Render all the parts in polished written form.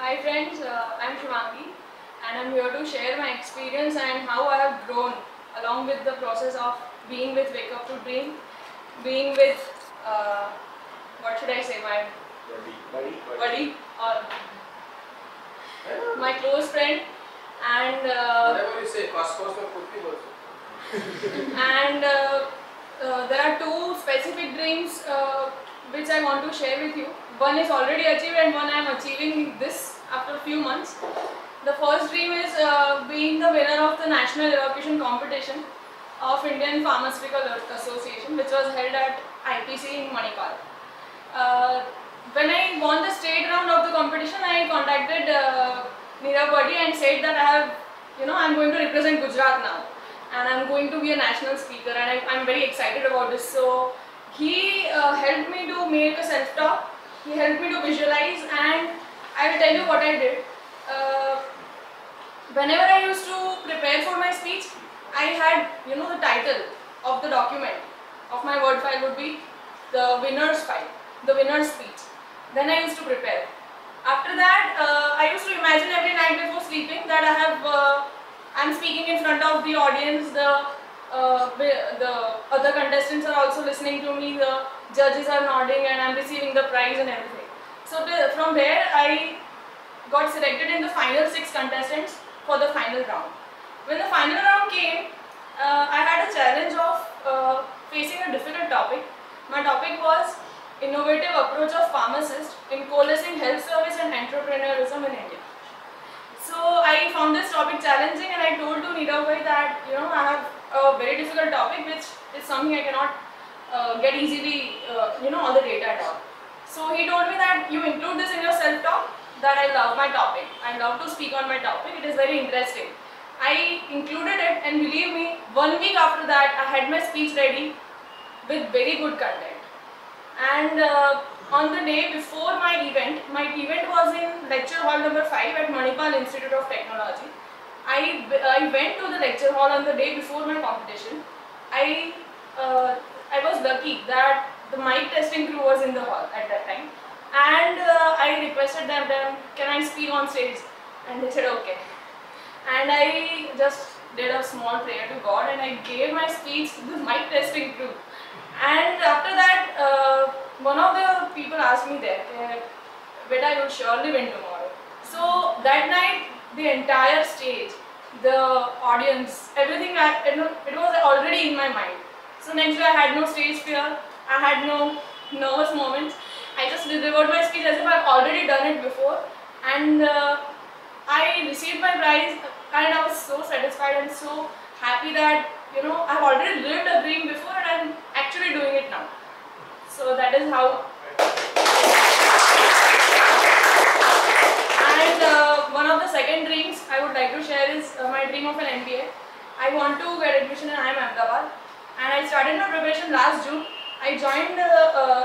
Hi friends, I'm Shivangi and I'm here to share my experience and how I have grown along with the process of being with Wake Up to Dream, being with, what should I say, my buddy or my close friend and whatever you say, cost में कुछ also. and there are two specific dreams which I want to share with you. One is already achieved and one I am achieving this after a few months. The first dream is being the winner of the National Elocution Competition of Indian Pharmaceutical Association, which was held at IPC in Manipal. When I won the state round of the competition, I contacted Nirav Buddy and said that I'm going to represent Gujarat now and I'm going to be a national speaker and I'm very excited about this. So he helped me to make a self-talk, he helped me to visualize, and I will tell you what I did. Whenever I used to prepare for my speech, I had, the title of the document of my word file would be the winner's file, the winner's speech. Then I used to prepare. After that, I used to imagine every night before sleeping that I'm speaking in front of the audience, the other contestants are also listening to me, the judges are nodding and I'm receiving the prize and everything. So from there, I got selected in the final 6 contestants for the final round. When the final round came, I had a challenge of facing a difficult topic. My topic was innovative approach of pharmacists in coalescing health service and entrepreneurism in India. So I found this topic challenging and I told to Nirav Bhai that I have a very difficult topic which is something I cannot get easily all the data at all. So he told me that you include this in your self-talk, that I love my topic, I love to speak on my topic, it is very interesting. I included it and believe me, 1 week after that I had my speech ready with very good content. And on the day before my event was in lecture hall number 5 at Manipal Institute of Technology. I went to the lecture hall on the day before my competition. I was lucky that the mic testing crew was in the hall at that time. And I requested them, can I speak on stage? And they said okay. And I just did a small prayer to God and I gave my speech to the mic testing crew. And after that, one of the people asked me there, "Beta, you'll surely win tomorrow." So that night, the entire stage, the audience, everything, it was already in my mind. So next day I had no stage fear, I had no nervous moments. I just delivered my speech as if I've already done it before. And I received my prize and I was so satisfied and so happy that I've already lived a dream before and I'm actually doing it now. So that is how. And one of the second dreams I would like to share is my dream of an MBA. I want to get admission in IIM Ahmedabad and I started my preparation last June. I joined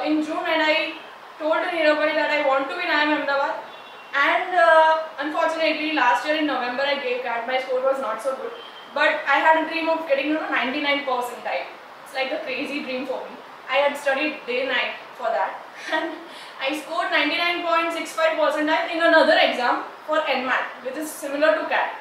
in June and I told Nirav Bhai that I want to be in IIM Ahmedabad. And unfortunately last year in November I gave CAT, my score was not so good. But I had a dream of getting 99 percentile. It's like a crazy dream for me. I had studied day and night for that. And I scored 99.65 percentile in another exam for NMAT, which is similar to CAT.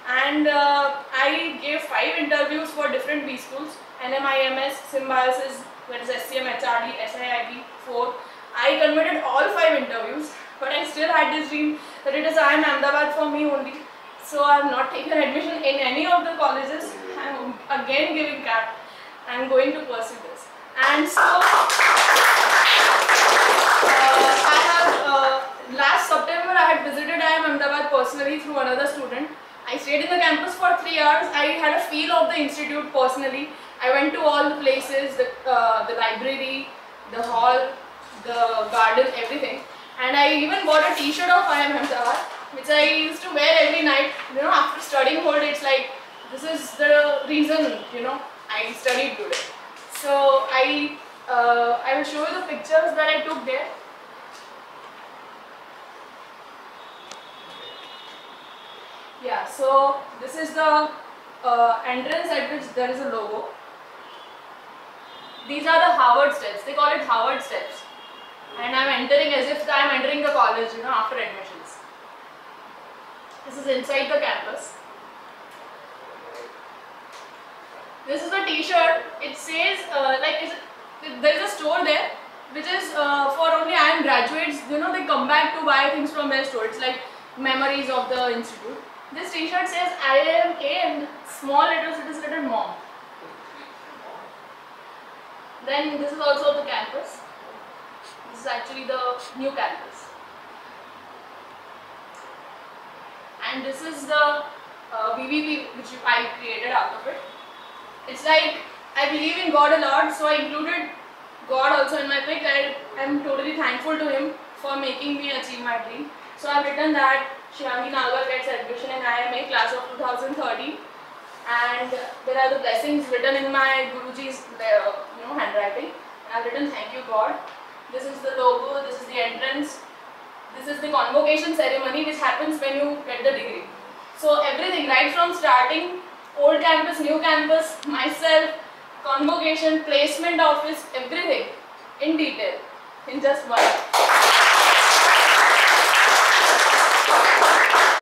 And I gave 5 interviews for different B schools, NMIMS, Symbiosis, that is SCM, HRD, SIIB, 4. I converted all 5 interviews, but I still had this dream that it is IIM Ahmedabad for me only. So I have not taken admission in any of the colleges. I am again giving CAT. I am going to pursue this. And so last September I had visited IIM Ahmedabad personally through another student. I stayed in the campus for 3 hours. I had a feel of the institute personally. I went to all the places, the library, the hall, the garden, everything. And I even bought a t-shirt of IIM Ahmedabad, which I used to wear every night. After studying whole day, it's like, this is the reason, I studied today. So I will show you the pictures that I took there. Yeah, so this is the entrance at which there is a logo. These are the Harvard steps. They call it Harvard steps. And I'm entering as if I'm entering the college, after admissions. This is inside the campus. This is a T-shirt. It says there is a store there which is for only IIM graduates. You know, they come back to buy things from their store. It's like memories of the institute. This T-shirt says IIMA and small letters it is written mom. Then this is also the campus. This is actually the new campus. And this is the VVP which I created out of it. It's like I believe in God a lot, so I included God also in my pic. I am totally thankful to him for making me achieve my dream. So I've written that Shivangi Nagar gets admission in IIMA class of 2030, and there are the blessings written in my Guruji's handwriting. And I've written thank you God. This is the logo. This is the entrance. This is the convocation ceremony which happens when you get the degree. So everything right from starting, old campus, new campus, myself, convocation, placement office, everything in detail in just one.